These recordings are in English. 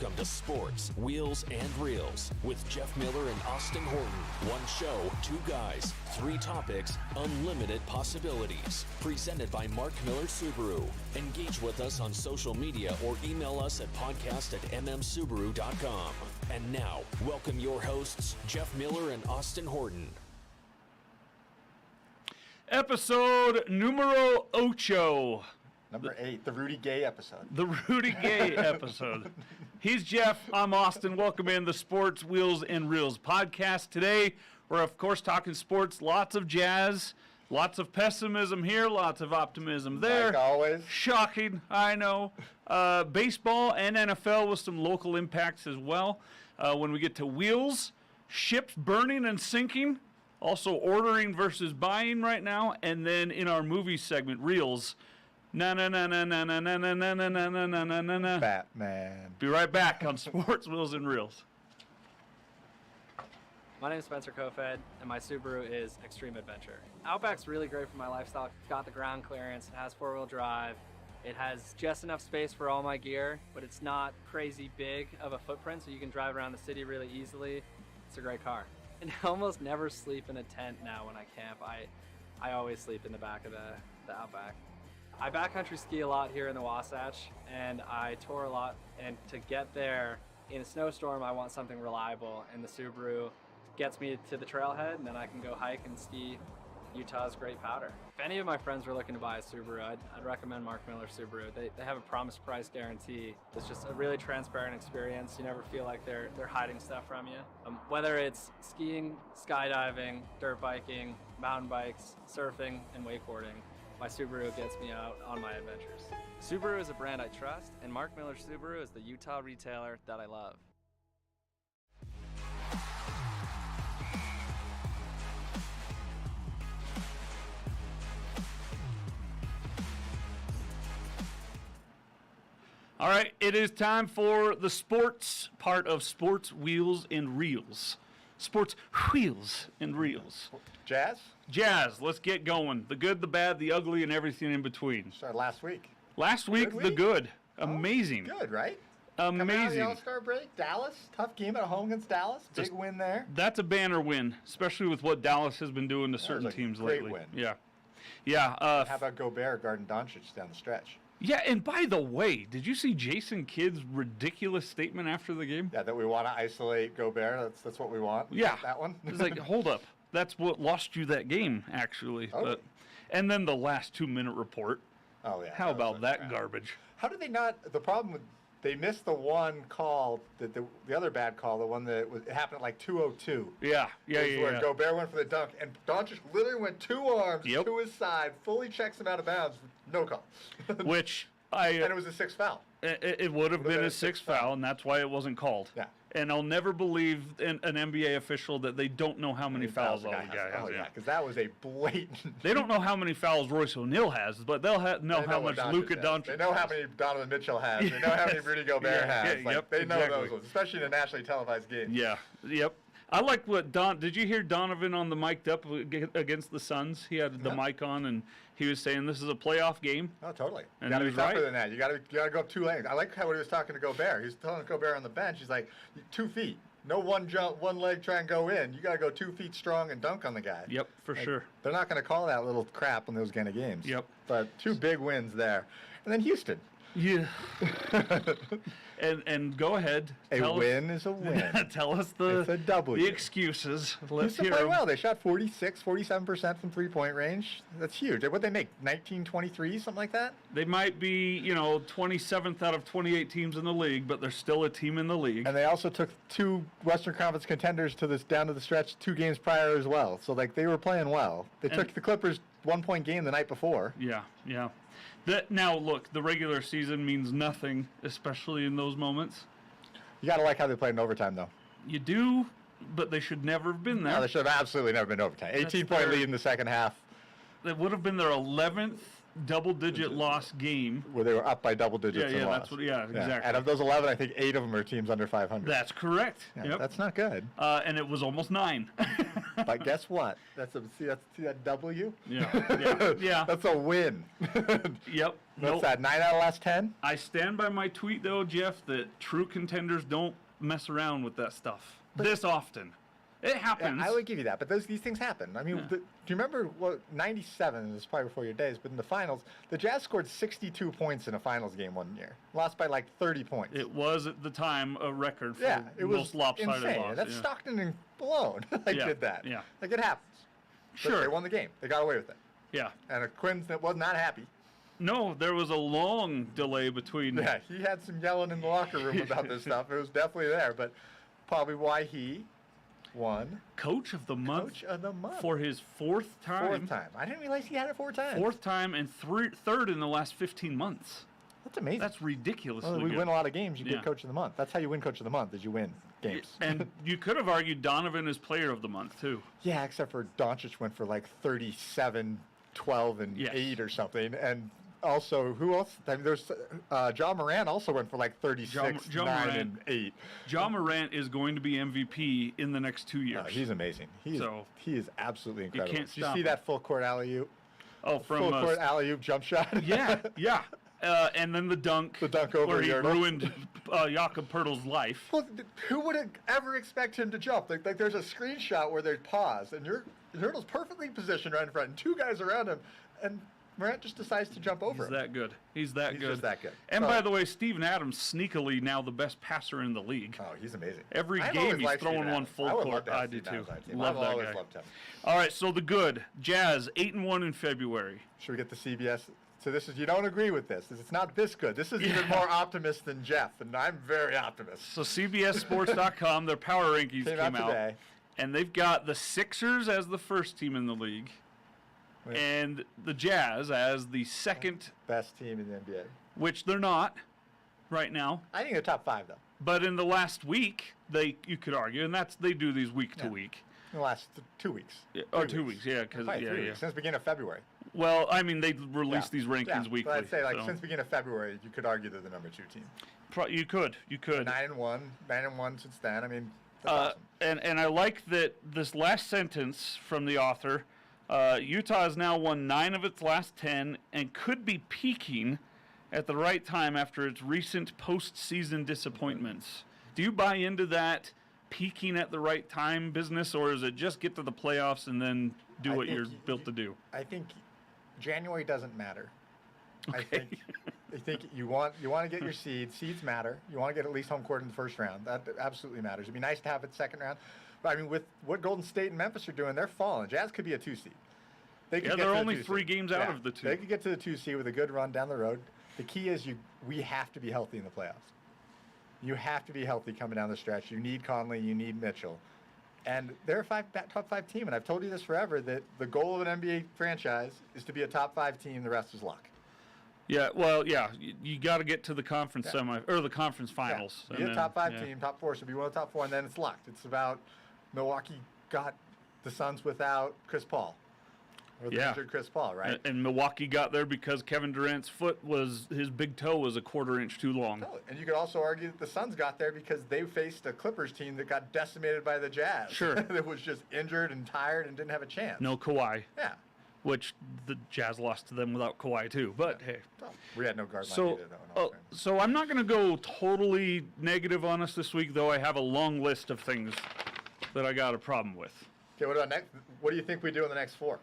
Welcome to Sports, Wheels, and Reels with Jeff Miller and Austin Horton. One show, two guys, three topics, unlimited possibilities. Presented by Mark Miller Subaru. Engage with us on social media or email us at podcast@mmsubaru.com. And now, welcome your hosts, Jeff Miller and Austin Horton. Episode numero ocho. Number 8, the Rudy Gay episode. The Rudy Gay episode. He's Jeff, I'm Austin. Welcome in the Sports, Wheels, and Reels podcast. Today, we're of course talking sports, lots of jazz, lots of pessimism here, lots of optimism there. Like always. Shocking, I know. Baseball and NFL with some local impacts as well. When we get to Wheels, ships burning and sinking, also ordering versus buying right now, and then in our movie segment, Reels, Batman. Be right back on Sports, Wheels, and Reels. My name is Spencer Kofed, and my Subaru is Extreme Adventure. Outback's really great for my lifestyle. It's got the ground clearance, it has four-wheel drive, it has just enough space for all my gear, but it's not crazy big of a footprint, so you can drive around the city really easily. It's a great car. And I almost never sleep in a tent now when I camp. I always sleep in the back of the Outback. I backcountry ski a lot here in the Wasatch, and I tour a lot, and to get there in a snowstorm, I want something reliable, and the Subaru gets me to the trailhead, and then I can go hike and ski Utah's Great Powder. If any of my friends were looking to buy a Subaru, I'd recommend Mark Miller Subaru. They have a promise price guarantee. It's just a really transparent experience. You never feel like they're hiding stuff from you. Whether it's skiing, skydiving, dirt biking, mountain bikes, surfing, and wakeboarding, my Subaru gets me out on my adventures. Subaru is a brand I trust, and Mark Miller Subaru is the Utah retailer that I love. All right, it is time for the sports part of Sports, Wheels, and Reels. Sports, Wheels, and Reels. Jazz? Jazz, let's get going. The good, the bad, the ugly, and everything in between. Started last week. Last week, Good the week? good. Amazing. Good, right? Coming out of the Amazing. All-Star break, Dallas. Tough game at home against Dallas. Big win there. That's a banner win, especially with what Dallas has been doing to certain was a teams great lately. win. Yeah. Yeah. How about Gobert guarding Doncic down the stretch? Yeah, and by the way, did you see Jason Kidd's ridiculous statement after the game? Yeah, that we want to isolate Gobert. That's what we want. Yeah. That one? It's like, hold up. That's what lost you that game, actually. Oh. But, and then the last 2-minute report. Oh, yeah. How was about a that crap. garbage? How did they not? The problem with they missed the one call, the other bad call, the one that it happened at like 2:02. Yeah. Where Gobert went for the dunk, and Doncic literally went two arms Yep. to his side, fully checks him out of bounds, no call. Which And it was a sixth foul. it would have been a sixth foul, and that's why it wasn't called. Yeah. And I'll never believe an NBA official that they don't know how many fouls the guy has. Oh, yeah, because that was a blatant. They don't know how many fouls Royce O'Neal has, but they'll know They how what much Doncic Luka has. Doncic They know how has. many Donovan Mitchell has. They know how many Rudy Gobert has. They know exactly. those ones, especially in a nationally televised game. Yeah, yep. I like what did you hear Donovan on the mic'd up against the Suns? He had the mic on, and he was saying this is a playoff game. Oh, totally. You And got to he be was tougher right. than that. You got to go up 2 lanes. I like how he was talking to Gobert. He's telling Gobert on the bench. He's like, 2 feet. No one jump, one leg, try and go in. You got to go 2 feet strong and dunk on the guy. Yep, for sure. They're not going to call that little crap in those kind of games. Yep. But 2 big wins there. And then Houston. Yeah. and go ahead. A Tell win is a win. Tell us It's a W. the excuses. Let's Houston hear played 'em. well. They shot 47% from three-point range. That's huge. What'd they make? 19, 23, something like that? They might be, 27th out of 28 teams in the league, but they're still a team in the league. And they also took 2 Western Conference contenders down to the stretch 2 games prior as well. So, they were playing well. They took the Clippers 1-point game the night before. Yeah. Now, look, the regular season means nothing, especially in those moments. You got to like how they played in overtime, though. You do, but they should never have been there. No, they should have absolutely never been overtime. 18-point lead in the second half, That would have been their 11th double-digit loss game. where they were up by double digits and lost. Exactly. And of those 11, I think 8 of them are teams under 500. That's correct. Yeah, Yep. That's not good. And it was almost 9. But guess what? See that W? Yeah. That's a win. Yep. What's that? 9 out of the last 10? I stand by my tweet, though, Jeff, that true contenders don't mess around with that stuff this often. It happens. Yeah, I would give you that, but these things happen. I mean, do you remember what 97? This is probably before your days, but in the finals, the Jazz scored 62 points in a finals game one year, lost by like 30 points. It was at the time a record for it was most lopsided insane. loss. That's yeah. Stockton and Malone did that. Yeah. Like it happens. But Sure. they won the game. They got away with it. Yeah. And Quinn was not happy. No, there was a long delay between. Yeah, he had some yelling in the locker room about this stuff. It was definitely there, but probably why he won Coach of the month. Coach of the month For his fourth time. Fourth time. I didn't realize he had it 4 times. Fourth time and third in the last 15 months. That's amazing. That's ridiculously Well, we good. win a lot of games. You Yeah. get Coach of the Month. That's how you win Coach of the Month. Is you win games. And you could have argued Donovan is Player of the Month too. Yeah, except for Doncic went for like 37, 12, and Yes. 8 or something. And also, who else? I mean, there's John Moran also went for like 36, Ja 9, Morant. and 8. Ja Morant is going to be MVP in the next 2 years. He's amazing. He is absolutely incredible. can't Did you stop see him. that full court alley-oop? Oh, from Full court alley-oop jump shot? yeah. And then the dunk. The dunk over where he Yertle. ruined Jakob Pertl's life. Well, who would ever expect him to jump? Like there's a screenshot where they pause, and Hurdle's perfectly positioned right in front, and 2 guys around him, and Morant just decides to jump over He's him. that good. He's that He's good. just that good. And So- by the way, Steven Adams sneakily now the best passer in the league. Oh, he's amazing. Every I've game always he's liked throwing Steven one Adams. full I would court. love to have I do Steven too. Adams on our team. Love I've that always guy. loved him. All right, so the good Jazz 8-1 in February. Should we get the CBS? So this is, you don't agree with this. It's not this good. This is even more optimist than Jeff, and I'm very optimist. So CBSSports.com, their power rankings Came came out out, today. and they've got the Sixers as the first team in the league, Wait. and the Jazz as the second, Best team in the NBA. which they're not right now. I think they're top 5 though. But in the last week, you could argue, and they do these week to week. In the last 2 weeks. Or 2 weeks, yeah, because Probably 3 weeks, since the beginning of February. Well, I mean, they release Yeah. these rankings weekly. But I'd say so since the beginning of February, you could argue they're the number 2 team. you could. 9-1 since then. I mean, that's awesome. And I like that this last sentence from the author. Utah has now won 9 of its last 10 and could be peaking at the right time after its recent postseason disappointments. Do you buy into that peaking at the right time business, or is it just get to the playoffs and then do I what think you're built to do? I think January doesn't matter. Okay. I think you want to get your seeds. Seeds matter. You want to get at least home court in the first round. That absolutely matters. It'd be nice to have it second round. But I mean, with what Golden State and Memphis are doing, they're falling. Jazz could be a 2 seed. They could Yeah, get they're to the only 2 3 seed. games out of the 2. They could get to the 2 seed with a good run down the road. The key is we have to be healthy in the playoffs. You have to be healthy coming down the stretch. You need Conley. You need Mitchell. And they're a top 5 team. And I've told you this forever, that the goal of an NBA franchise is to be a top 5 team. The rest is luck. Yeah, well, yeah, you got to get to the conference or the conference Yeah. finals. Be and a then- top 5 yeah. team. Top 4 should be one of the top 4, and then it's locked. It's about Milwaukee got the Suns without Chris Paul. Or the Yeah. injured Chris Paul, right? And Milwaukee got there because Kevin Durant's his big toe was a quarter inch too long. Totally. And you could also argue that the Suns got there because they faced a Clippers team that got decimated by the Jazz. Sure. That was just injured and tired and didn't have a chance. No Kawhi, Yeah. which the Jazz lost to them without Kawhi too. But hey, Well, we had no guard line so either, though. in all fairness. so I'm not going to go totally negative on us this week, though. I have a long list of things that I got a problem with. Okay, what about next? What do you think we do in the next 4?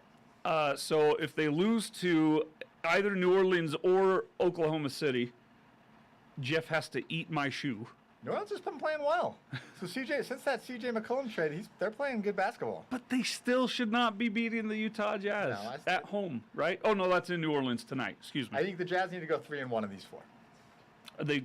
So if they lose to either New Orleans or Oklahoma City, Jeff has to eat my shoe. New Orleans has been playing well. So since that CJ McCollum trade, they're playing good basketball. But they still should not be beating the Utah Jazz No, at home, right? Oh no, that's in New Orleans tonight. Excuse me. I think the Jazz need to go 3-1 in these 4. They I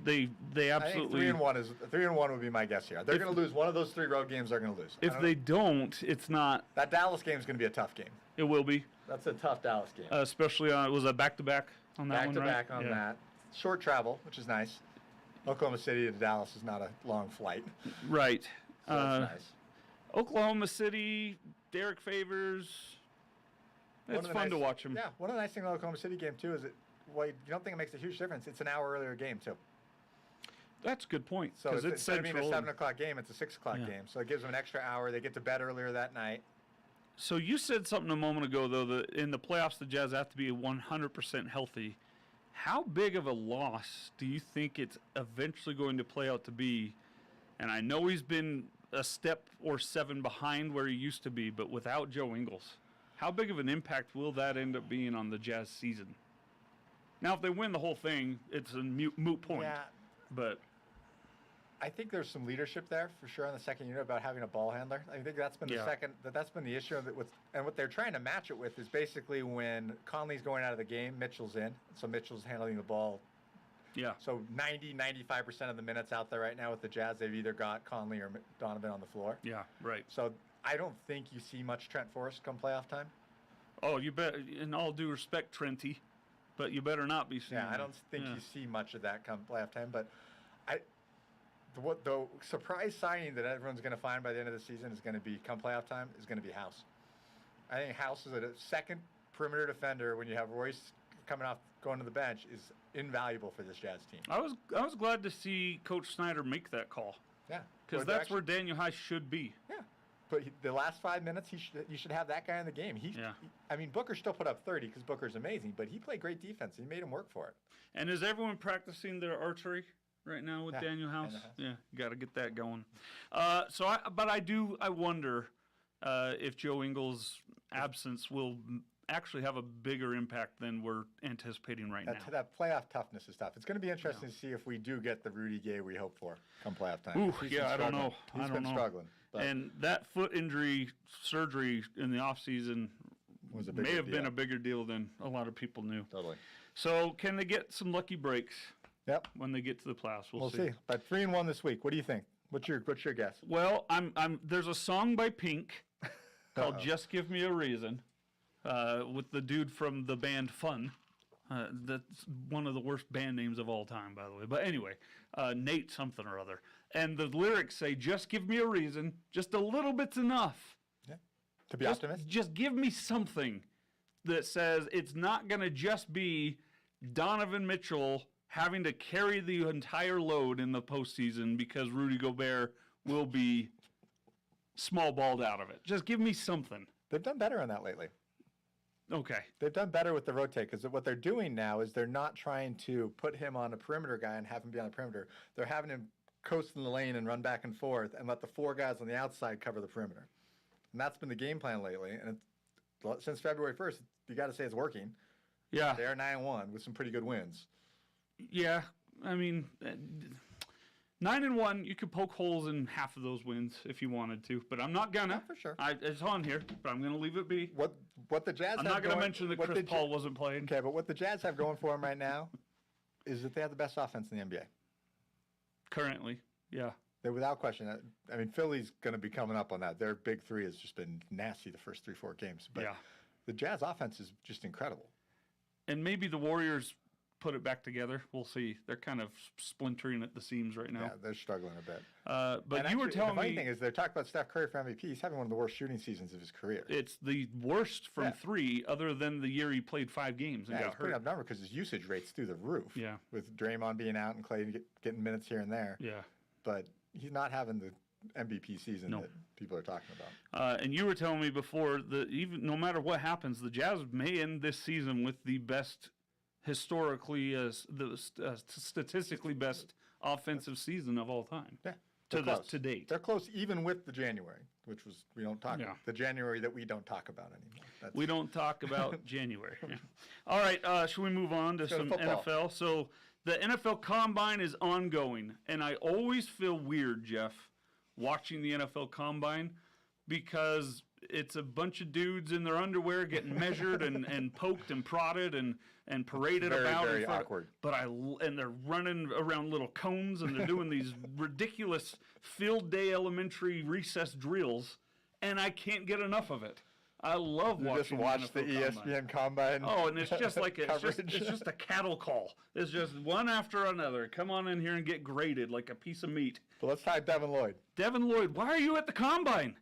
think absolutely. 3-1 would be my guess here. They're going to lose one of those 3 road games. They're going to lose. I If don't they know. don't, it's not. That Dallas game is going to be a tough game. It will be, That's a tough Dallas game. especially on. Was that back to back on that Back one? to right? back on Yeah. that. Short travel, which is nice. Oklahoma City to Dallas is not a long flight. Right. So that's nice. Oklahoma City, Derek Favors. One It's of the fun to nice- watch him. Yeah, one of the nice things about the Oklahoma City game too is that you don't think it makes a huge difference. It's an hour earlier game too. That's a good point So because it's instead of being a central. 7 o'clock game, it's a 6 o'clock Yeah. game. So it gives them an extra hour. They get to bed earlier that night. So you said something a moment ago, though, that in the playoffs the Jazz have to be 100% healthy. How big of a loss do you think it's eventually going to play out to be? And I know he's been a step or 7 behind where he used to be, but without Joe Ingles, how big of an impact will that end up being on the Jazz season? Now, if they win the whole thing, it's a moot point. Yeah, But I think there's some leadership there for sure on the second unit about having a ball handler. I think that's been the Yeah. that's been the issue of it with, and what they're trying to match it with is basically when Conley's going out of the game, Mitchell's in, so Mitchell's handling the ball. yeah, So 95% of the minutes out there right now with the Jazz, they've either got Conley or Donovan on the floor. yeah, right. So I don't think you see much Trent Forrest come playoff time. Oh, you bet. In all due respect, Trenty, but you better not be seeing Yeah, I that. don't think Yeah. you see much of that come playoff time. But the surprise signing that everyone's going to find by the end of the season is going to be come playoff time is going to be House. I think House is a second perimeter defender when you have Royce coming off going to the bench is invaluable for this Jazz team. I was glad to see Coach Snyder make that call Yeah, because But that's where actually- Daniel Heiss should be. Yeah, but the last 5 minutes, you should have that guy in the game. Yeah. I mean, Booker still put up 30 because Booker's amazing, but he played great defense. He made him work for it. And is everyone practicing their archery right now with Yeah, Daniel House? Daniel House. Yeah, you got to get that going. I wonder if Joe Ingles' absence will actually have a bigger impact than we're anticipating right now. That playoff toughness is tough. It's going to be interesting to see if we do get the Rudy Gay we hope for come playoff time. Ooh, He's yeah, been I don't struggling. know. He's I don't been know. struggling. But And that foot injury surgery in the offseason was a may bigger have been deal. a bigger deal than a lot of people knew. Totally. So can they get some lucky breaks Yep. when they get to the playoffs? We'll see. But 3-1 this week. What do you think? What's your guess? Well, there's a song by Pink called "Just Give Me a Reason" with the dude from the band Fun. That's one of the worst band names of all time, by the way. But anyway, Nate something or other. And the lyrics say, "Just give me a reason. Just a little bit's enough. Yeah. To be optimistic. Just give me something that says it's not going to just be Donovan Mitchell having to carry the entire load in the postseason because Rudy Gobert will be small balled out of it. Just give me something." They've done better on that lately. Okay. They've done better with the rotate because what they're doing now is they're not trying to put him on a perimeter guy and have him be on the perimeter. They're having him coast in the lane and run back and forth and let the 4 guys on the outside cover the perimeter. And that's been the game plan lately. And since February 1st, you got to say it's working. Yeah. They're 9-1 with some pretty good wins. Yeah. I mean, 9-1, you could poke holes in half of those wins if you wanted to, but I'm not gonna. Yeah, for sure. It's on here, but I'm gonna leave it be. What the Jazz I'm have not gonna going- mention that what Chris the Paul wasn't playing. Okay, but what the Jazz have going for them right now is that they have the best offense in the NBA. Currently, yeah. They're without question. I mean, Philly's going to be coming up on that. Their big 3 has just been nasty the first 3-4 games. But Yeah. the Jazz offense is just incredible. And maybe the Warriors put it back together. We'll see. They're kind of splintering at the seams right now. Yeah, they're struggling a bit. But And you were actually, telling the funny me thing is they're talking about Steph Curry for MVP. He's having one of the worst shooting seasons of his career. it's the worst from Yeah. 3, other than the year he played 5 games and Yeah, got he's putting hurt. up number because his usage rate's through the roof. Yeah. With Draymond being out and Clay getting minutes here and there. Yeah. But he's not having the MVP season No. that people are talking about. And you were telling me before that even no matter what happens, the Jazz may end this season with the best historically, statistically best offensive season of all time. Yeah. To They're close. to date. They're close even with the January, which was we don't talk Yeah. about. The January that we don't talk about anymore. That's, We don't talk about January. Yeah. All right, should we move on to go to some football. NFL? So the NFL Combine is ongoing, and I always feel weird, Jeff, watching the NFL Combine because it's a bunch of dudes in their underwear getting measured and poked and prodded and paraded Very, about. very in front. awkward. But and they're running around little cones and they're doing these ridiculous field day elementary recess drills, and I can't get enough of it. I love You just watching watch the NFL Combine. ESPN Combine. Oh, and it's just like it's coverage. just a cattle call. It's just one after another. Come on in here and get graded like a piece of meat. But let's type Devin Lloyd. Devin Lloyd, why are you at the Combine?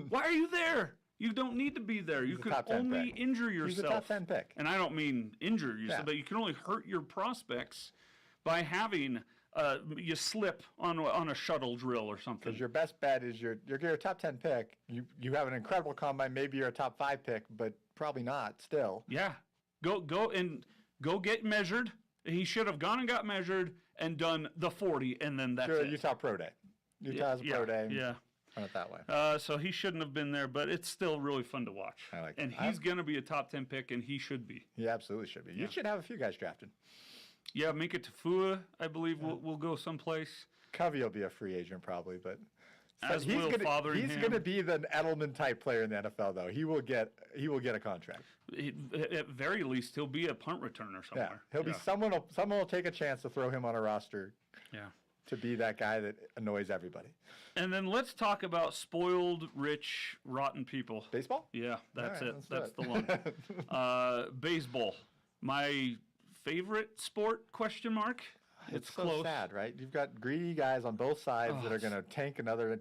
Why are you there? You don't need to be there. You a could top 10 only pick. injure He's a yourself. top 10 pick. And I don't mean injure yourself, Yeah. but you can only hurt your prospects by having you slip on a shuttle drill or something. Because your best bet is you're a top 10 pick. You have an incredible combine. Maybe you're a top 5 pick, but probably not still. Yeah, go get measured. He should have gone and got measured and done the 40, and then that's it. Utah Pro Day. Utah has a Pro Day. Yeah. Run it that way. So he shouldn't have been there, but it's still really fun to watch. I like and it. he's going to be a top 10 pick, and he should be. He absolutely should be. You should have a few guys drafted. Yeah, Minka Tafua, I believe, will go someplace. Covey will be a free agent probably, but As will Fotheringham. He's going to be the Edelman type player in the NFL, though. He will get a contract. At very least, he'll be a punt returner somewhere. Yeah, he'll be someone will take a chance to throw him on a roster. Yeah. To be that guy that annoys everybody. And then let's talk about spoiled, rich, rotten people. Baseball? Yeah, that's All it. right, That's the one. Baseball. My favorite sport, question mark. It's so close. sad, right? You've got greedy guys on both sides that are going to tank another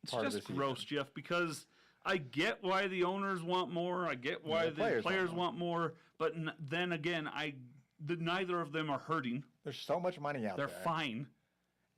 part of the It's season. just gross, Jeff, because I get why the owners want more. I get why the players want more. But then again, neither of them are hurting. There's so much money out there. They're fine.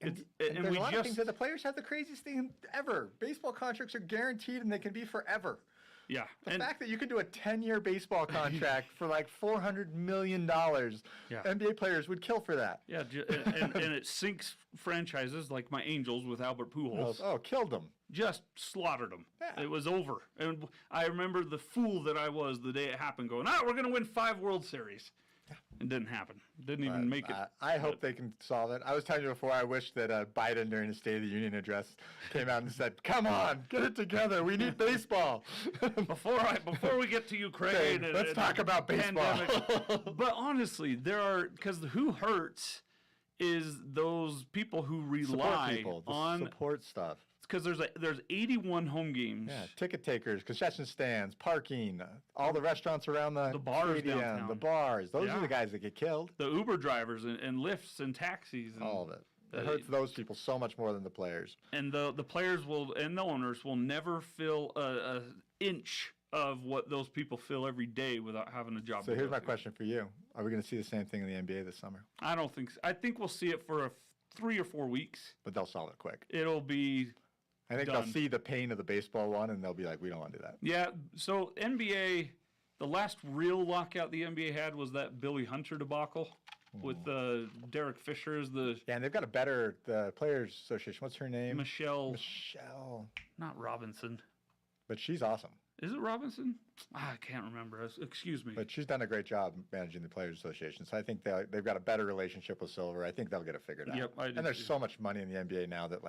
And there's a lot of things that the players have the craziest thing ever. Baseball contracts are guaranteed and they can be forever. Yeah. The fact that you can do a 10-year baseball contract for like $400 million, NBA players would kill for that. Yeah, and it sinks franchises like my Angels with Albert Pujols. Oh, killed them. Just slaughtered them. Yeah. It was over. And I remember the fool that I was the day it happened going, we're going to win 5 World Series. It didn't happen. Didn't even make it. I hope they can solve it. I was telling you before, I wish that Biden during his State of the Union address came out and said, come on, get it together. We need baseball. Before we get to Ukraine. Let's talk about baseball. But honestly, because who hurts is those people who rely on support stuff. Because there's 81 home games. Yeah, ticket takers, concession stands, parking, all the restaurants around the bars stadium, downtown. the bars. Those are the guys that get killed. The Uber drivers and Lyfts and taxis. And, all of it. It hurts those people so much more than the players. And the players and the owners will never fill an inch of what those people feel every day without having a job. So here's my question for you. Are we going to see the same thing in the NBA this summer? I don't think so. I think we'll see it for 3 or 4 weeks. But they'll solve it quick. It'll be I think done. they'll see the pain of the baseball one, and they'll be like, we don't want to do that. Yeah, so NBA, the last real lockout the NBA had was that Billy Hunter debacle with Derek Fisher as the... Yeah, and they've got the Players Association. What's her name? Michelle. Not Robinson. But she's awesome. Is it Robinson? I can't remember. Excuse me. But she's done a great job managing the Players Association. So I think they've got a better relationship with Silver. I think they'll get it figured out. Yep, I do and there's too. so much money in the NBA now that,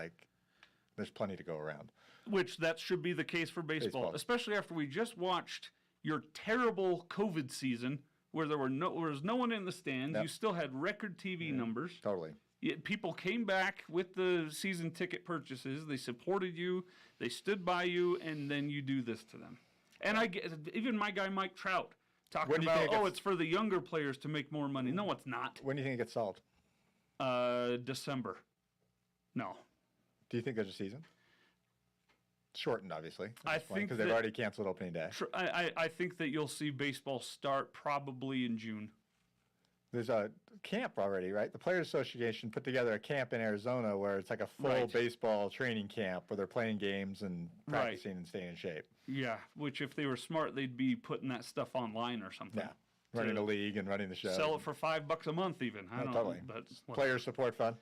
there's plenty to go around. Which that should be the case for baseball. Especially after we just watched your terrible COVID season where there was no one in the stands. Yep. You still had record TV numbers. Totally. People came back with the season ticket purchases. They supported you. They stood by you, and then you do this to them. And even my guy Mike Trout talking about, it's for the younger players to make more money. No, it's not. When do you think it gets solved? December. No. Do you think there's a season? Shortened, obviously. I think because they've already canceled opening day. I think that you'll see baseball start probably in June. There's a camp already, right? The Players Association put together a camp in Arizona where it's like a full baseball training camp where they're playing games and practicing and staying in shape. Yeah, which if they were smart, they'd be putting that stuff online or something. Yeah, running the league and running the show. Sell it for $5 a month even. I don't totally. know. But player support fund.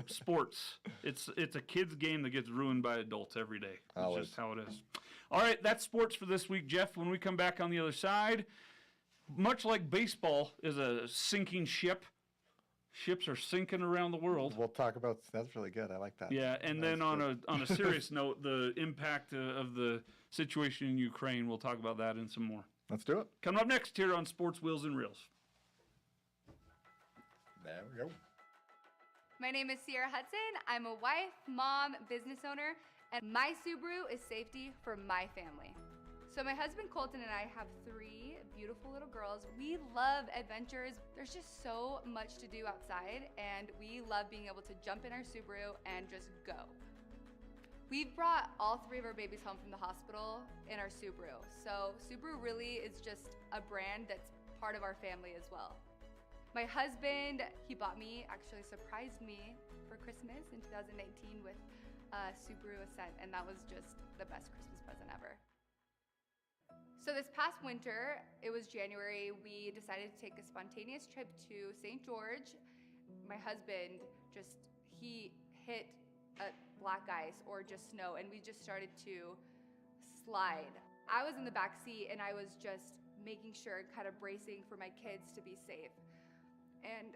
Sports. It's a kid's game that gets ruined by adults every day. That's just how it is. All right, that's sports for this week, Jeff. When we come back on the other side, much like baseball is a sinking ship, ships are sinking around the world. We'll talk about that's really good. I like that. Yeah, and then on a serious note, the impact of the situation in Ukraine. We'll talk about that and some more. Let's do it. Coming up next here on Sports Wheels and Reels. There we go. My name is Sierra Hudson. I'm a wife, mom, business owner, and my Subaru is safety for my family. So my husband Colton and I have 3 beautiful little girls. We love adventures. There's just so much to do outside, and we love being able to jump in our Subaru and just go. We've brought all 3 of our babies home from the hospital in our Subaru. So Subaru really is just a brand that's part of our family as well. My husband, he actually surprised me for Christmas in 2019 with a Subaru Ascent, and that was just the best Christmas present ever. So this past winter, it was January, we decided to take a spontaneous trip to St. George. My husband he hit a black ice or just snow, and we just started to slide. I was in the back seat and I was just making sure, kind of bracing for my kids to be safe. And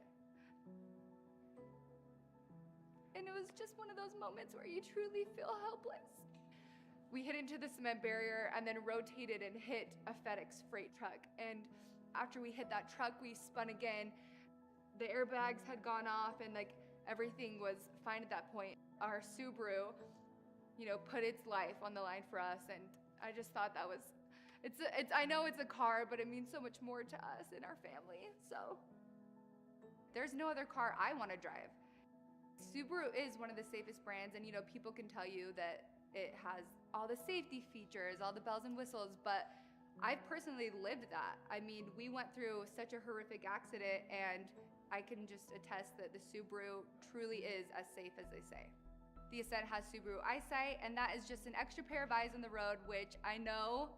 it was just one of those moments where you truly feel helpless. We hit into the cement barrier and then rotated and hit a FedEx freight truck. And after we hit that truck, we spun again. The airbags had gone off and like everything was fine at that point. Our Subaru, put its life on the line for us. And I just thought that was, I know it's a car, but it means so much more to us and our family. So there's no other car I want to drive. Subaru is one of the safest brands, and people can tell you that it has all the safety features, all the bells and whistles, but I've personally lived that. I mean, we went through such a horrific accident, and I can just attest that the Subaru truly is as safe as they say. The Ascent has Subaru EyeSight, and that is just an extra pair of eyes on the road, which I know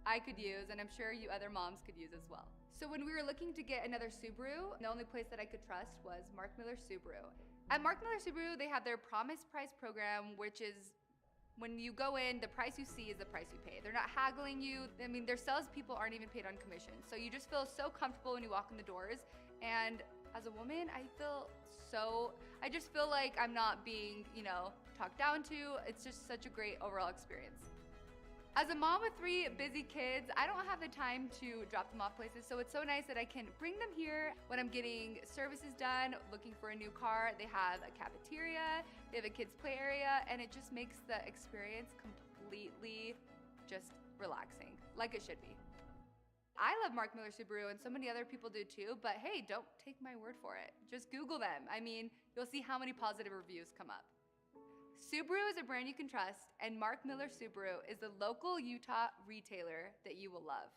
I could use, and I'm sure you other moms could use as well. So when we were looking to get another Subaru, the only place that I could trust was Mark Miller Subaru. At Mark Miller Subaru, they have their Promise Price program, which is when you go in, the price you see is the price you pay. They're not haggling you. I mean, their salespeople aren't even paid on commission. So you just feel so comfortable when you walk in the doors. And as a woman, I just feel like I'm not being, talked down to. It's just such a great overall experience. As a mom with 3 busy kids, I don't have the time to drop them off places, so it's so nice that I can bring them here when I'm getting services done, looking for a new car. They have a cafeteria, they have a kids' play area, and it just makes the experience completely just relaxing, like it should be. I love Mark Miller Subaru, and so many other people do too, but hey, don't take my word for it. Just Google them. I mean, you'll see how many positive reviews come up. Subaru is a brand you can trust, and Mark Miller Subaru is the local Utah retailer that you will love.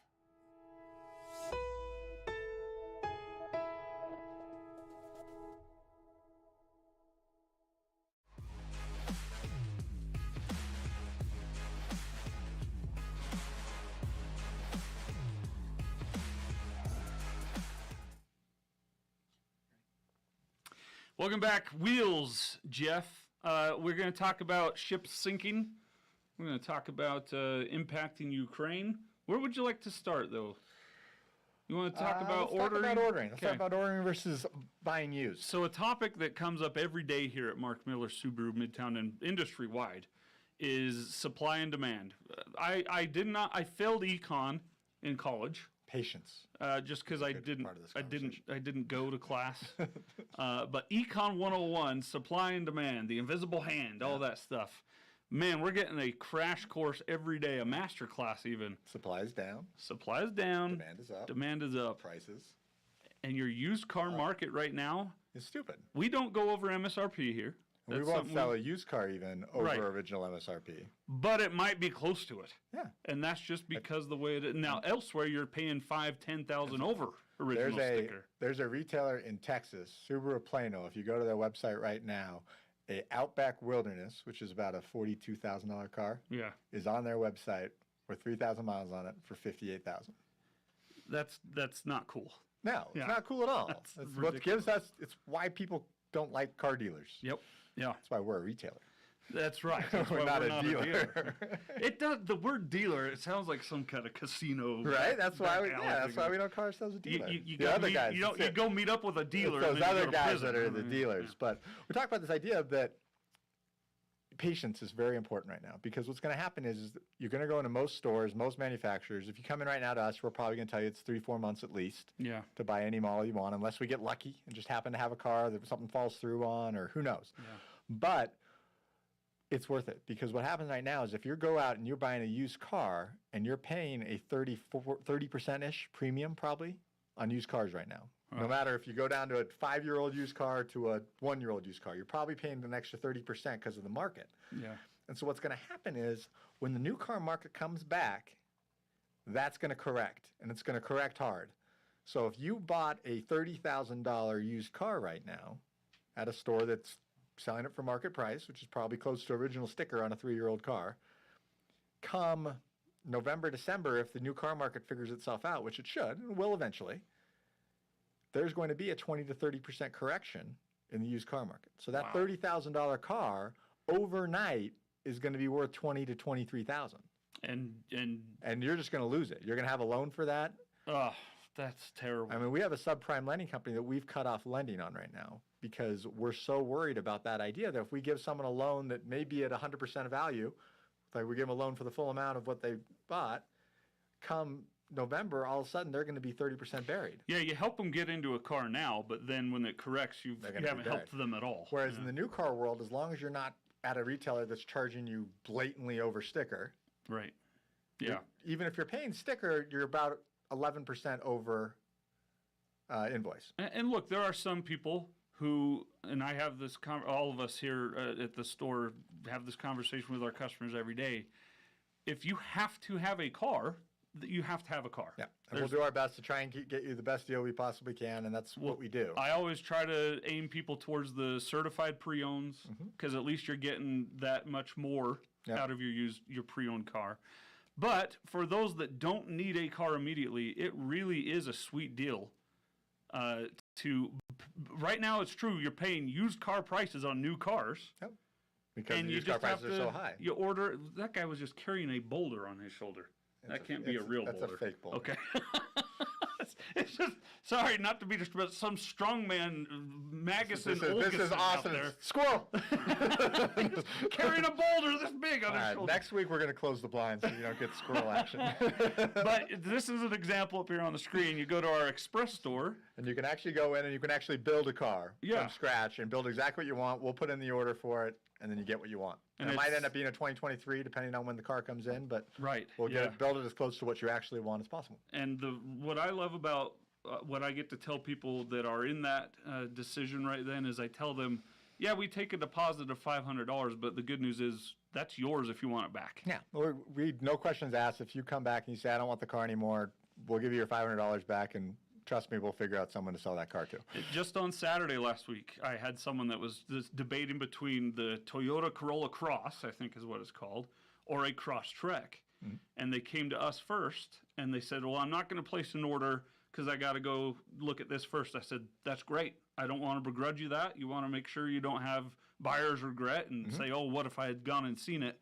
Welcome back. Wheels, Jeff. We're going to talk about ships sinking. We're going to talk about impacting Ukraine. Where would you like to start, though? You want to talk about ordering? Let's talk about ordering. Let's talk about ordering versus buying used. So a topic that comes up every day here at Mark Miller Subaru Midtown and industry-wide is supply and demand. I failed econ in college. Patience. Just because I didn't go to class. But Econ 101, supply and demand, the invisible hand, all that stuff. Man, we're getting a crash course every day, a master class even. Supply is down. Supply is down. Demand is up. Demand is up. Prices. And your used car market right now, it's stupid. We don't go over MSRP here. We won't sell a used car even over original MSRP. But it might be close to it. Yeah. And that's just because the way it is. Now, elsewhere, you're paying $5,000-$10,000 over original sticker. There's a retailer in Texas, Subaru Plano. If you go to their website right now, a Outback Wilderness, which is about a $42,000 car, is on their website with 3,000 miles on it for $58,000. That's not cool. No, it's not cool at all. It's what gives us. It's why people don't like car dealers. Yep. Yeah. That's why we're a retailer. That's right. That's we're not a dealer. It does. The word dealer, it sounds like some kind of casino. Right. That's why we don't call ourselves a dealer. You go meet up with a dealer. It's those other guys that are the dealers. But we talk about this idea that patience is very important right now, because what's going to happen is you're going to go into most stores, most manufacturers. If you come in right now to us, we're probably going to tell you it's 3-4 months at least to buy any model you want, unless we get lucky and just happen to have a car that something falls through on, or who knows. Yeah. But it's worth it, because what happens right now is if you go out and you're buying a used car and you're paying a 30%-ish premium probably on used cars right now. No matter if you go down to a 5-year-old used car to a 1-year-old used car, you're probably paying an extra 30% because of the market. Yeah. And so what's going to happen is when the new car market comes back, that's going to correct, and it's going to correct hard. So if you bought a $30,000 used car right now at a store that's selling it for market price, which is probably close to original sticker on a 3-year-old car, come November, December, if the new car market figures itself out, which it should and will eventually, there's going to be a 20 to 30% correction in the used car market. So that $30,000 car overnight is going to be worth $20,000 to $23,000. And you're just going to lose it. You're going to have a loan for that. Oh, that's terrible. I mean, we have a subprime lending company that we've cut off lending on right now because we're so worried about that idea that if we give someone a loan that may be at 100% of value, like we give them a loan for the full amount of what they bought, come November, all of a sudden they're going to be 30% buried. Yeah, you help them get into a car now, but then when it corrects, you haven't helped them at all. Whereas in the new car world, as long as you're not at a retailer that's charging you blatantly over sticker. Right. Yeah. Even if you're paying sticker, you're about 11% over invoice. And look, there are some people who, and I have this, all of us here at the store have this conversation with our customers every day. If you have to have a car, you have to have a car. Yeah, and we'll do our best to try and get you the best deal we possibly can, and that's what we do. I always try to aim people towards the certified pre-owns because at least you're getting that much more out of your pre-owned car. But for those that don't need a car immediately, it really is a sweet deal. Right now, it's true. You're paying used car prices on new cars. Yep. Because the used car prices are so high. You order. That guy was just carrying a boulder on his shoulder. That can't be a real boulder. That's a fake boulder. Okay. It's just, sorry, not to be just about some strongman Magasin This is awesome. There. Squirrel! Carrying a boulder this big on his shoulder. Next week we're going to close the blinds so you don't get squirrel action. But this is an example up here on the screen. You go to our Express store. And you can actually go in and you can actually build a car from scratch and build exactly what you want. We'll put in the order for it, and then you get what you want. And it might end up being a 2023, depending on when the car comes in, but we'll build it as close to what you actually want as possible. And what I love about what I get to tell people that are in that decision right then is I tell them, yeah, we take a deposit of $500, but the good news is that's yours if you want it back. Yeah, we no questions asked. If you come back and you say, I don't want the car anymore, we'll give you your $500 back, and trust me, we'll figure out someone to sell that car to. Just on Saturday last week, I had someone that was debating between the Toyota Corolla Cross, I think is what it's called, or a Crosstrek. And they came to us first, and they said, well, I'm not going to place an order because I got to go look at this first. I said, that's great. I don't want to begrudge you that. You want to make sure you don't have buyer's regret and say, oh, what if I had gone and seen it?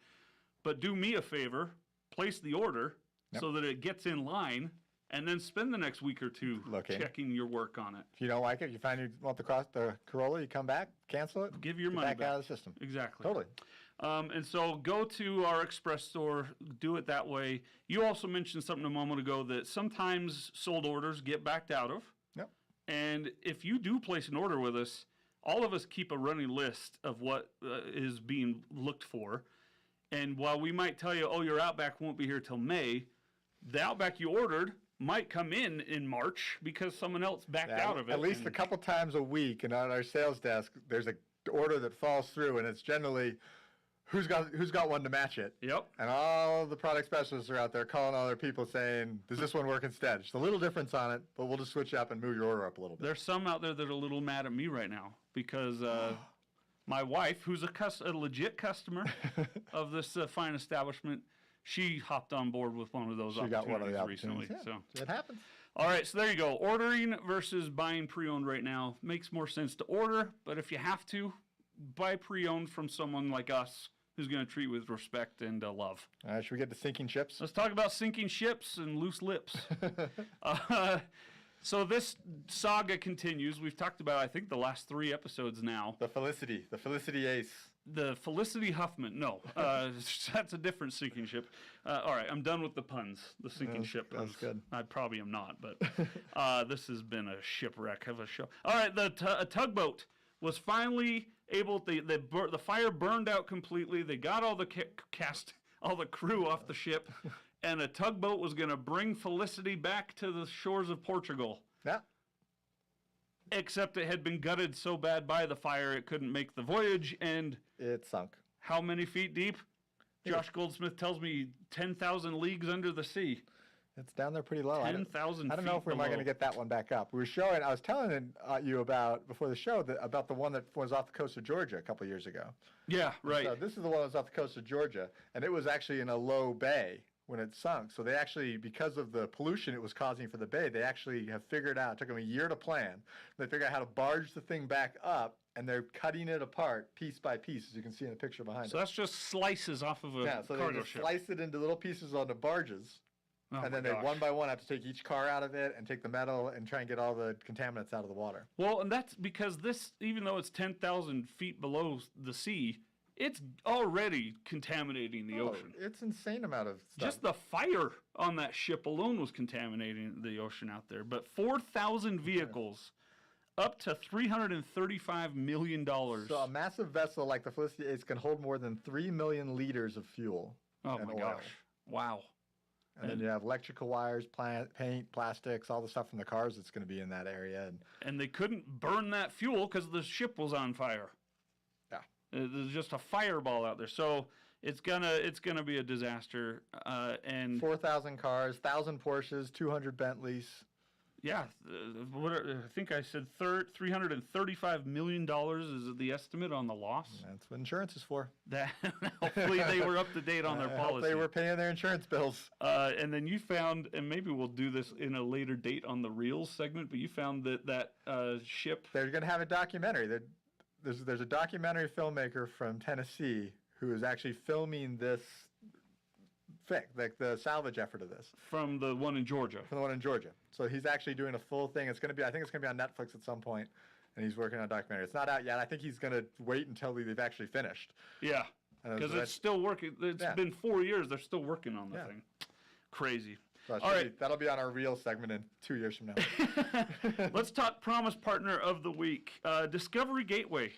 But do me a favor, place the order so that it gets in line, and then spend the next week or two checking your work on it. If you don't like it, you find you want the Corolla, you come back, cancel it, give your money back out of the system. Exactly. Totally. And so go to our Express store, do it that way. You also mentioned something a moment ago that sometimes sold orders get backed out of. Yep. And if you do place an order with us, all of us keep a running list of what is being looked for. And while we might tell you, oh, your Outback won't be here till May, the Outback you ordered might come in March because someone else backed out of it. At least a couple times a week, and on our sales desk, there's an order that falls through, and it's generally who's got one to match it. Yep. And all the product specialists are out there calling all their people saying, does this one work instead? Just a little difference on it, but we'll just switch up and move your order up a little bit. There's some out there that are a little mad at me right now because my wife, who's a legit customer of this fine establishment, she hopped on board with one of those opportunities recently. Yeah, so it happens. All right, so there you go. Ordering versus buying pre-owned right now makes more sense to order, but if you have to, buy pre-owned from someone like us who's going to treat you with respect and love. All right, should we get to sinking ships? Let's talk about sinking ships and loose lips. So this saga continues. We've talked about, I think, the last 3 episodes now. The Felicity Ace. The Felicity Huffman. No, that's a different sinking ship. All right, I'm done with the puns, the sinking ship puns. That's good. I probably am not, but this has been a shipwreck of a show. All right, a tugboat was finally able, the fire burned out completely. They got all the all the crew off the ship, and a tugboat was going to bring Felicity back to the shores of Portugal. Yeah. Except it had been gutted so bad by the fire it couldn't make the voyage, and it sunk. How many feet deep? Josh Goldsmith tells me 10,000 leagues under the sea. It's down there pretty low. 10,000 I don't know if feet we're going below. to get that one back up. We were showing. I was telling you about before the show about the one that was off the coast of Georgia a couple of years ago. Yeah, right. So this is the one that was off the coast of Georgia, and it was actually in a low bay when it sunk. So they actually, because of the pollution it was causing for the bay, they actually have figured out. It took them a year to plan. They figured out how to barge the thing back up, and they're cutting it apart piece by piece, as you can see in the picture behind So us. that's just slices off of a Yeah, so they cargo just ship. slice it into little pieces on the barges. Oh And my then they gosh. one by one have to take each car out of it and take the metal and try and get all the contaminants out of the water. Well, and that's because this, even though it's 10,000 feet below the sea, it's already contaminating the ocean. It's insane amount of stuff. Just the fire on that ship alone was contaminating the ocean out there. But 4,000 vehicles, up to $335 million. So a massive vessel like the Felicity Ace can hold more than 3 million liters of fuel. Oh and my oil. gosh. Wow. And then you have electrical wires, paint, plastics, all the stuff from the cars that's going to be in that area. And they couldn't burn that fuel because the ship was on fire. Yeah. There's just a fireball out there. So it's gonna be a disaster. And 4,000 cars, 1,000 Porsches, 200 Bentleys. yeah, I think I said $335 million is the estimate on the loss. That's what insurance is for. That hopefully they were up to date on their I hope policy. they were paying their insurance bills. And then you found, and maybe we'll do this in a later date on the Reels segment, but you found that ship. They're going to have a documentary. There's a documentary filmmaker from Tennessee who is actually filming this like the salvage effort of this. From the one in Georgia. From the one in Georgia. So he's actually doing a full thing. I think it's going to be on Netflix at some point, and he's working on a documentary. It's not out yet. I think he's going to wait until they've actually finished. Yeah, And because so it's still working. It's Yeah. been 4 years. They're still working on the Yeah. thing. Crazy. So All right. that'll be on our real segment in 2 years from now. Let's talk Promise Partner of the Week. Discovery Gateway.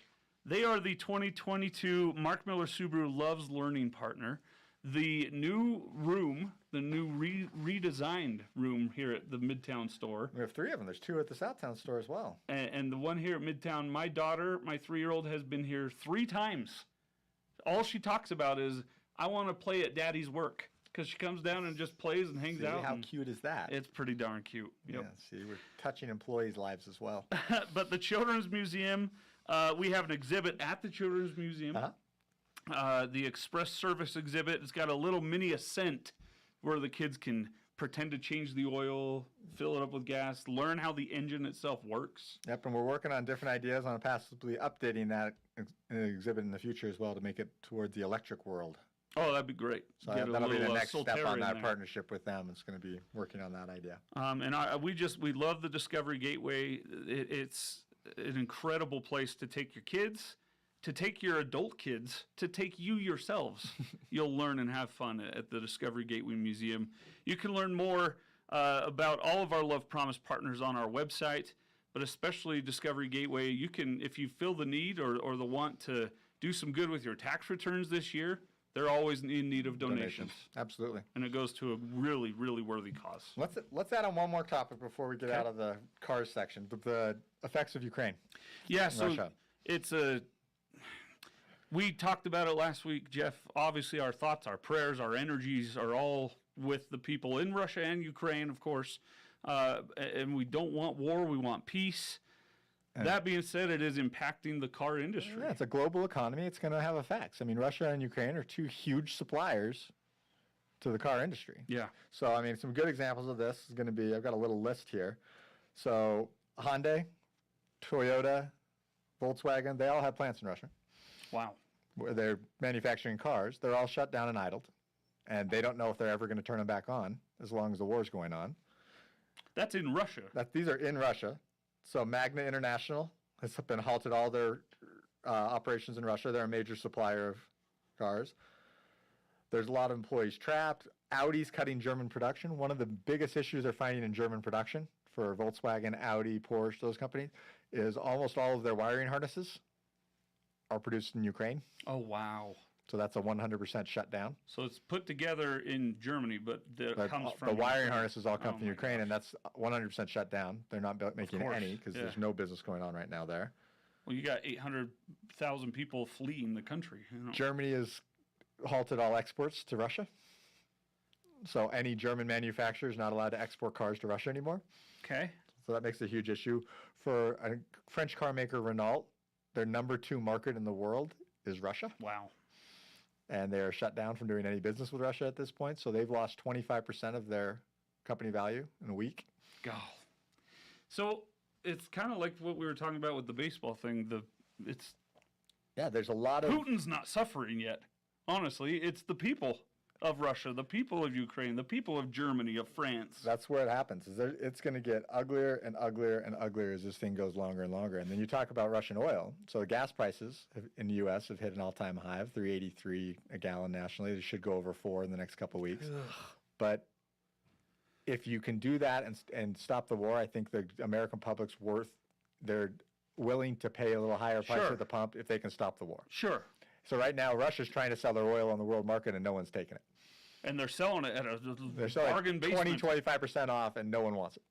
They are the 2022 Mark Miller Subaru Loves Learning Partner. The new room, the new redesigned room here at the Midtown store, We have 3 of them. There's 2 at the Southtown store as well. and the one here at Midtown, my daughter, my 3-year-old, has been here 3 times. All she talks about is, I want to play at Daddy's work, because she comes down and just plays and hangs See, out. how and cute is that? It's pretty darn cute. Yep. Yeah, see, we're touching employees' lives as well. But the Children's Museum, we have an exhibit at the Children's Museum. Uh-huh. The Express Service exhibit. It's got a little mini Ascent where the kids can pretend to change the oil, fill it up with gas, learn how the engine itself works. Yep, and we're working on different ideas on possibly updating that exhibit in the future as well to make it towards the electric world. Oh, that'd be great. So Get a that'll be the little, next step Solterra on in that there. partnership with them. It's going to be working on that idea. And we love the Discovery Gateway. It's an incredible place to take your kids, to take your adult kids, to take you yourselves. You'll learn and have fun at the Discovery Gateway Museum. You can learn more about all of our Love Promise partners on our website, but especially Discovery Gateway. You can, if you feel the need or the want to do some good with your tax returns this year, they're always in need of donations. Absolutely. And it goes to a really, really worthy cause. Let's add on one more topic before we get out of the cars section. The effects of Ukraine. Yeah, so Russia. it's we talked about it last week, Jeff. Obviously, our thoughts, our prayers, our energies are all with the people in Russia and Ukraine, of course. And we don't want war, we want peace. That being said, it is impacting the car industry. Yeah, it's a global economy. It's going to have effects. I mean, Russia and Ukraine are 2 huge suppliers to the car industry. Yeah. So, I mean, some good examples of this is going to be, I've got a little list here. So, Hyundai, Toyota, Volkswagen, they all have plants in Russia Wow. where they're manufacturing cars. They're all shut down and idled. And they don't know if they're ever going to turn them back on as long as the war's going on. That's in Russia. These are in Russia. So Magna International has been halted all their operations in Russia. They're a major supplier of cars. There's a lot of employees trapped. Audi's cutting German production. One of the biggest issues they're finding in German production for Volkswagen, Audi, Porsche, those companies, is almost all of their wiring harnesses are produced in Ukraine. Oh, wow. So that's a 100% shutdown. So it's put together in Germany, but it comes from the wiring Ukraine. harnesses all come Oh from my Ukraine, gosh. and that's 100% shut down. They're not making course, any because yeah. there's no business going on right now there. Well, you got 800,000 people fleeing the country. You know. Germany has halted all exports to Russia. So any German manufacturer is not allowed to export cars to Russia anymore. Okay. So that makes a huge issue. For a French car maker Renault, their number 2 market in the world is Russia. Wow. And they're shut down from doing any business with Russia at this point. So they've lost 25% of their company value in a week. God. So it's kind of like what we were talking about with the baseball thing. Yeah, there's a lot of... Putin's not suffering yet. Honestly, it's the people of Russia, the people of Ukraine, the people of Germany, of France. That's where it happens. It's going to get uglier and uglier and uglier as this thing goes longer and longer. And then you talk about Russian oil. So the gas prices in the U.S. have hit an all-time high of $3.83 a gallon nationally. They should go over $4 in the next couple of weeks. But if you can do that and stop the war, I think the American public's they're willing to pay a little higher price Sure. at the pump if they can stop the war. Sure. So right now, Russia's trying to sell their oil on the world market, and no one's taking it. And they're selling it at a They're selling bargain 20, basement. 25% off, and no one wants it,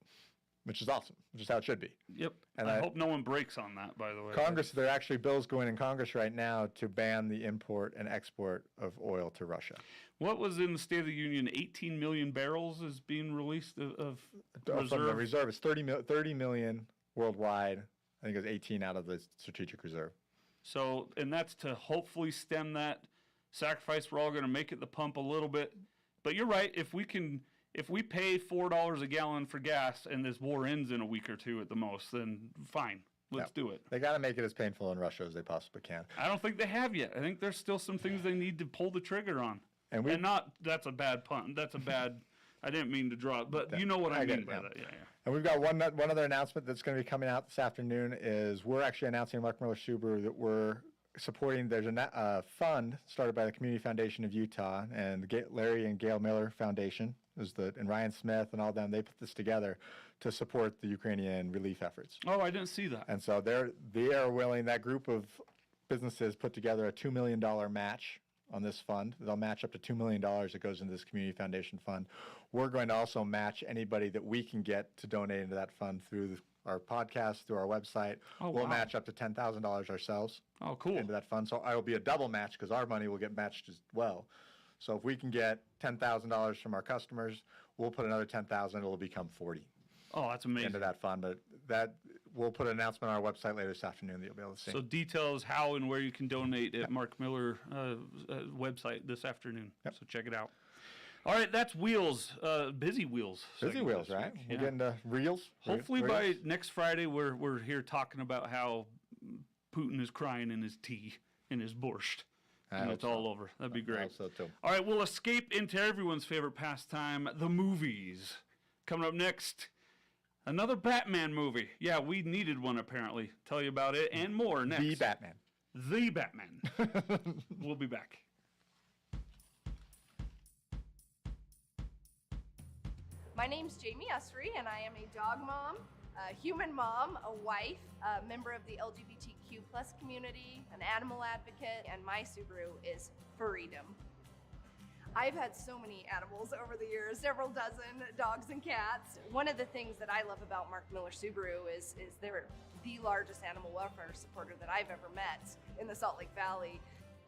which is awesome, which is how it should be. Yep. And I hope no one breaks on that, by the way. Congress, there are actually bills going in Congress right now to ban the import and export of oil to Russia. What was in the State of the Union? 18 million barrels is being released of From the reserve. reserve, it's 30 million worldwide. I think it was 18 out of the strategic reserve. So, and that's to hopefully stem that sacrifice. We're all going to make at the pump a little bit. But you're right. If we pay $4 a gallon for gas and this war ends in a week or two at the most, then fine. Let's do it. They got to make it as painful in Russia as they possibly can. I don't think they have yet. I think there's still some things they need to pull the trigger on. And that's a bad pun. That's a bad, I didn't mean to draw it, but you know what I get mean it, by yeah. that. Yeah. And we've got one other announcement that's going to be coming out this afternoon is we're actually announcing Mark Miller Subaru that we're supporting. There's a fund started by the Community Foundation of Utah and the Larry and Gail Miller Foundation and Ryan Smith and all them. They put this together to support the Ukrainian relief efforts. Oh, I didn't see that. And so they are willing, that group of businesses put together a $2 million match on this fund. They'll match up to $2 million that goes into this Community Foundation fund. We're going to also match anybody that we can get to donate into that fund through our podcast, through our website. Oh, we'll wow. match up to $10,000 ourselves Oh, cool. into that fund. So I will be a double match because our money will get matched as well. So if we can get $10,000 from our customers, we'll put another $10,000. It'll become 40 Oh, that's amazing. into that fund. But that we'll put an announcement on our website later this afternoon that you'll be able to see. So details how and where you can donate at Mark Miller website this afternoon. Yep. So check it out. All right, that's Wheels, Busy Wheels. Busy segment Wheels, this right? week. We'll Yeah. get into reels. Hopefully Reels. by next Friday we're here talking about how Putin is crying in his tea, in his borscht. I And hope it's so. all over. That'd be I great. hope so too. All right, we'll escape into everyone's favorite pastime, the movies. Coming up next, another Batman movie. Yeah, we needed one apparently. Tell you about it and more next. The Batman. The Batman. We'll be back. My name's Jamie Estry, and I am a dog mom, a human mom, a wife, a member of the LGBTQ plus community, an animal advocate, and my Subaru is Freedom. I've had so many animals over the years, several dozen dogs and cats. One of the things that I love about Mark Miller Subaru is they're the largest animal welfare supporter that I've ever met in the Salt Lake Valley.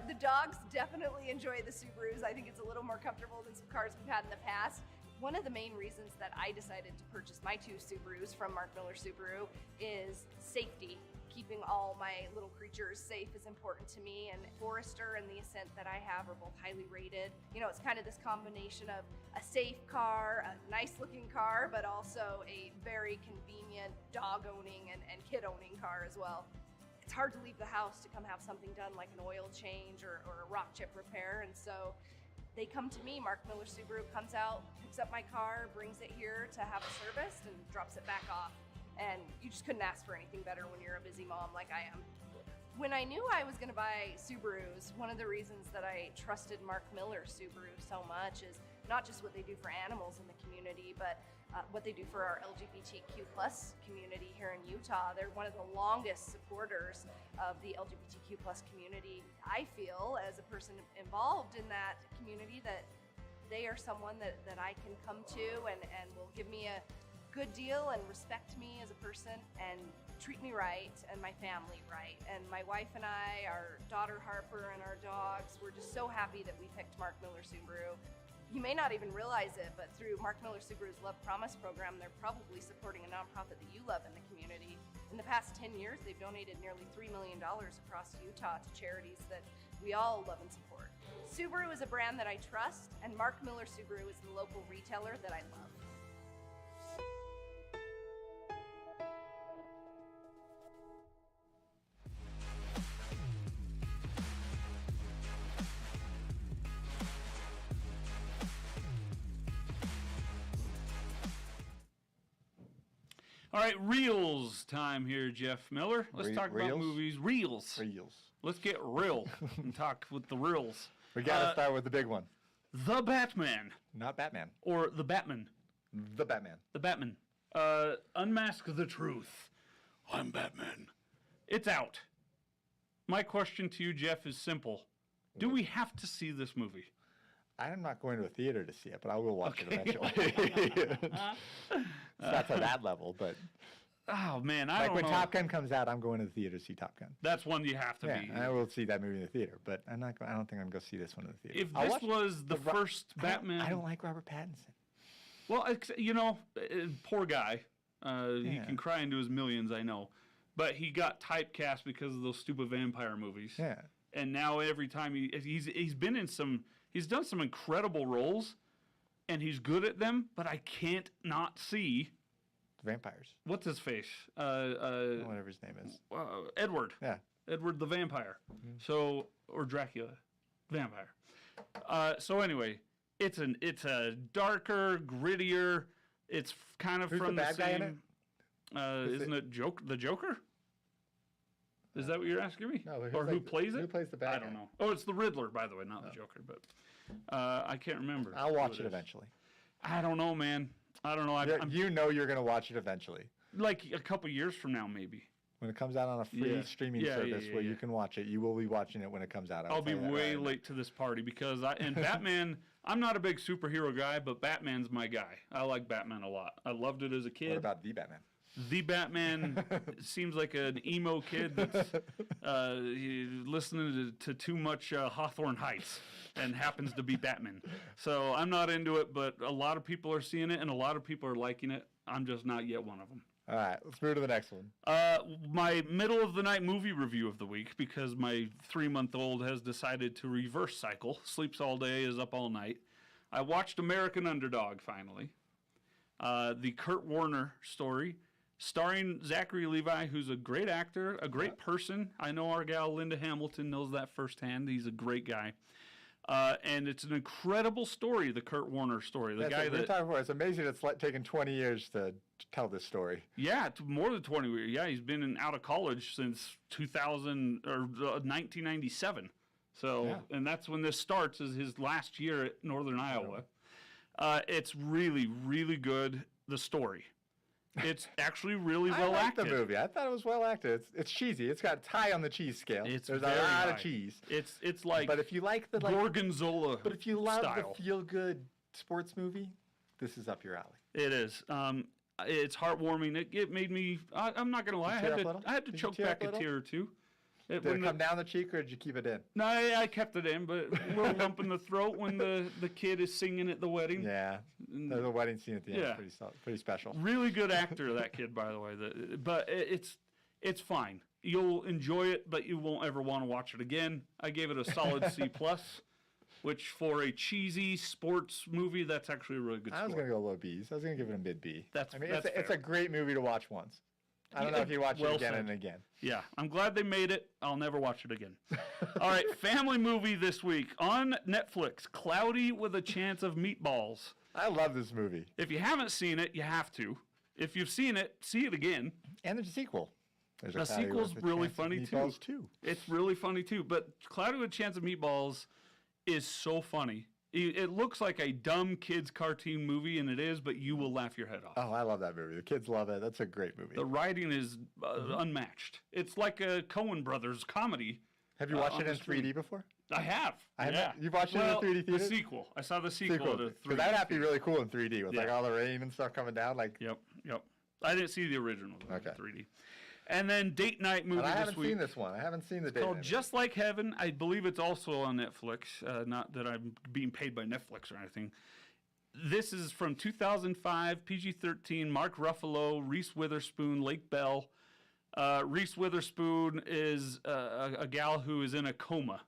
The dogs definitely enjoy the Subarus. I think it's a little more comfortable than some cars we've had in the past. One of the main reasons that I decided to purchase my 2 Subarus from Mark Miller Subaru is safety. Keeping all my little creatures safe is important to me, and Forester and the Ascent that I have are both highly rated. You know, it's kind of this combination of a safe car, a nice looking car, but also a very convenient dog owning and kid owning car as well. It's hard to leave the house to come have something done like an oil change or a rock chip repair, and so they come to me. Mark Miller Subaru comes out, picks up my car, brings it here to have it serviced, and drops it back off. And you just couldn't ask for anything better when you're a busy mom like I am. When I knew I was going to buy Subarus, one of the reasons that I trusted Mark Miller Subaru so much is not just what they do for animals in the community, but what they do for our LGBTQ plus community here in Utah. They're one of the longest supporters of the LGBTQ plus community. I feel, as a person involved in that community, that they are someone that I can come to and will give me a good deal and respect me as a person and treat me right and my family right. And my wife and I, our daughter Harper and our dogs, we're just so happy that we picked Mark Miller Subaru. You may not even realize it, but through Mark Miller Subaru's Love Promise program, they're probably supporting a nonprofit that you love in the community. In the past 10 years, they've donated nearly $3 million across Utah to charities that we all love and support. Subaru is a brand that I trust, and Mark Miller Subaru is the local retailer that I love. All right, reels time here, Jeff Miller. Let's talk about reels? movies. Reels. Reels. Let's get real and talk with the reels. We got to start with the big one. The Batman, Not Batman. or the Batman. The Batman. The Batman. Unmask the truth. I'm Batman. It's out. My question to you, Jeff, is simple. Do we have to see this movie? I'm not going to a theater to see it, but I will watch it eventually. It's not to that level, but Oh, man, I like don't when know. Top Gun comes out, I'm going to the theater to see Top Gun. That's one you have to Yeah, be. I will see that movie in the theater, but I don't think I'm going to see this one in the theater. If I'll this watch was the Ro- first Batman... I don't like Robert Pattinson. Well, you know, poor guy. He Yeah. can cry into his millions, I know. But he got typecast because of those stupid vampire movies. Yeah. And now every time he's been in he's done some incredible roles, and he's good at them. But I can't not see Vampires. what's his face, Whatever his name is. Edward. Yeah. Edward the vampire. So or Dracula, vampire. So anyway, it's a darker, grittier. It's kind of Who's from the bad the guy in same. it? Isn't it the Joker? Is that what you're asking me? No, who's or who like plays it? who plays the bad I don't guy? know. Oh, it's the Riddler, by the way, not the Joker. But I can't remember. I'll who watch it is. eventually. I don't know, man. I don't know. I'm You know you're going to watch it eventually. like a couple years from now, maybe. When it comes out on a free Yeah. streaming Yeah, service yeah, where yeah. you can watch it, you will be watching it when it comes out. I'll be tell you that way right now. late to this party because Batman. I'm not a big superhero guy, but Batman's my guy. I like Batman a lot. I loved it as a kid. What about the Batman? The Batman seems like an emo kid that's listening to too much Hawthorne Heights and happens to be Batman. So I'm not into it, but a lot of people are seeing it and a lot of people are liking it. I'm just not yet one of them. All right, let's move to the next one. My middle of the night movie review of the week, because my 3-month-old has decided to reverse cycle, sleeps all day, is up all night. I watched American Underdog finally. The Kurt Warner story, starring Zachary Levi, who's a great actor, a great person. I know our gal Linda Hamilton knows that firsthand. He's a great guy. And it's an incredible story, the Kurt Warner story. The guy that it's amazing it's taken 20 years to tell this story. Yeah, it's more than 20 years. Yeah, he's been out of college since 2000 or 1997. So, Yeah. and that's when this starts, is his last year at Northern Iowa. It's really, really good, the story. It's actually really well I like acted. the movie. I thought it was well acted. It's cheesy. It's got high on the cheese scale. It's There's a very lot high. of cheese. It's like But if you like the Gorgonzola but if you love style. the feel-good sports movie, this is up your alley. It is. It's heartwarming. It made me. I'm not gonna lie. I tear up had a little? to Did you choke tear up back a a little? tear or two. Did When it the- come down the cheek or did you keep it in? No, I kept it in, but a little lump in the throat when the kid is singing at the wedding. Yeah. The wedding scene at the end Yeah. is pretty special. Really good actor, that kid, by the way. But it's fine. You'll enjoy it, but you won't ever want to watch it again. I gave it a solid C+, which for a cheesy sports movie, that's actually a really good I was score. going to go low B's. I was going to give it a mid B. That's- I mean, that's it's a fair. great movie to watch once. I don't Yeah, know if you watch well it again said. and again. Yeah, I'm glad they made it. I'll never watch it again. All right, family movie this week on Netflix, Cloudy with a Chance of Meatballs. I love this movie. If you haven't seen it, you have to. If you've seen it, see it again. And there's a sequel. There's The Cloudy sequel's with a really Chance of funny, too. Meatballs too. It's really funny too. But Cloudy with a Chance of Meatballs is so funny. It looks like a dumb kids cartoon movie, and it is, but you will laugh your head off. Oh, I love that movie. The kids love it. That's a great movie. The writing is unmatched. It's like a Coen Brothers comedy. Have you watched on it the in screen. 3D before? I have. I have yeah. not. You've watched it in Well, 3D The theaters? sequel. I saw the sequel to 3D. Because that'd have to be really cool in 3D with like Yeah. all the rain and stuff coming down. Like, Yep. I didn't see the original though, in Okay. 3D. And then date night movie And I this haven't week. seen this one. I haven't seen the It's called date. Just Like Heaven. I believe it's also on Netflix. Not that I'm being paid by Netflix or anything. This is from 2005, PG-13, Mark Ruffalo, Reese Witherspoon, Lake Bell. Reese Witherspoon is a gal who is in a coma.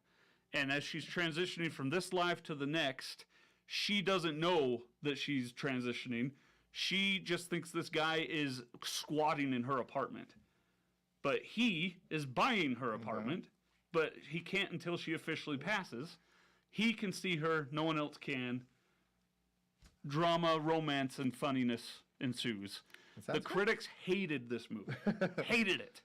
And as she's transitioning from this life to the next, she doesn't know that she's transitioning. She just thinks this guy is squatting in her apartment. But he is buying her apartment, but he can't until she officially passes. He can see her, no one else can. Drama, romance, and funniness ensues. The sounds good. critics hated this movie. Hated it.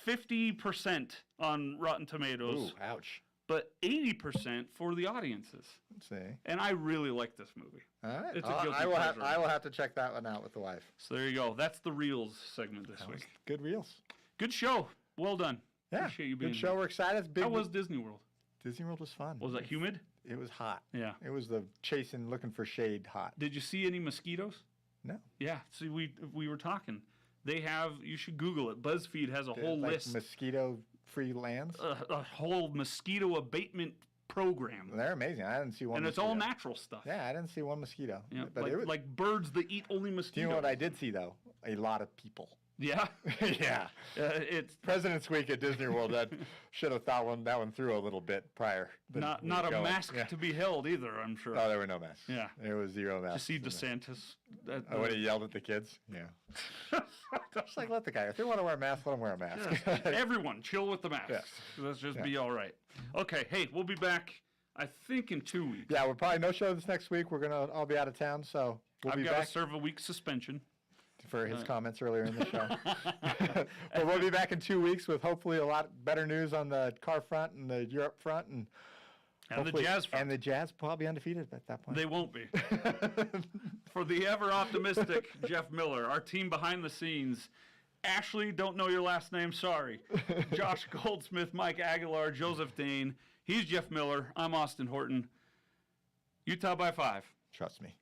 50% on Rotten Tomatoes, Ooh, ouch. but 80% for the audiences. Let's see. And I really like this movie. All right. It's a guilty I pleasure. will have to check that one out with the wife. So there you go. That's the Reels segment this week. Good reels. Good show. Well done. Yeah. Appreciate you being Good show. here. We're excited. It's big. How was Disney World? Disney World was fun. Was it humid? It was hot. Yeah. It was the chasing, looking for shade hot. Did you see any mosquitoes? No. Yeah. See, we were talking. They have. You should Google it. BuzzFeed has a whole Like list, mosquito-free lands. a whole mosquito abatement program, They're amazing. I didn't see one. and it's mosquito. all natural stuff. Yeah, I didn't see one mosquito. Yeah, But like, it was, like birds that eat only do mosquitoes. you know what I did see though? A lot of people. Yeah. Yeah. It's President's Week at Disney World. That should have thought that one through a little bit prior. than not we a were going. mask Yeah. to be held either. I'm sure. Oh, there were no masks. Yeah. There was zero to masks. see in there. DeSantis. That, Oh, when he yelled at the kids? Yeah. Just like, let the guy, if they want to wear a mask, let them wear a mask. Everyone, chill with the masks. Yeah. Let's just Yeah. be all right. Okay, hey, we'll be back, I think, in 2 weeks. Yeah, we're probably no show this next week. We're going to all be out of town, so we'll I've be got back to serve a week suspension. for his comments earlier in the show. But we'll be back in 2 weeks with hopefully a lot better news on the car front and the Europe front. And the hopefully- Jazz front. And the Jazz probably undefeated at that point. They won't be. For the ever optimistic Jeff Miller, our team behind the scenes, Ashley, don't know your last name, sorry. Josh Goldsmith, Mike Aguilar, Joseph Dane. He's Jeff Miller. I'm Austin Horton. Utah by 5. Trust me.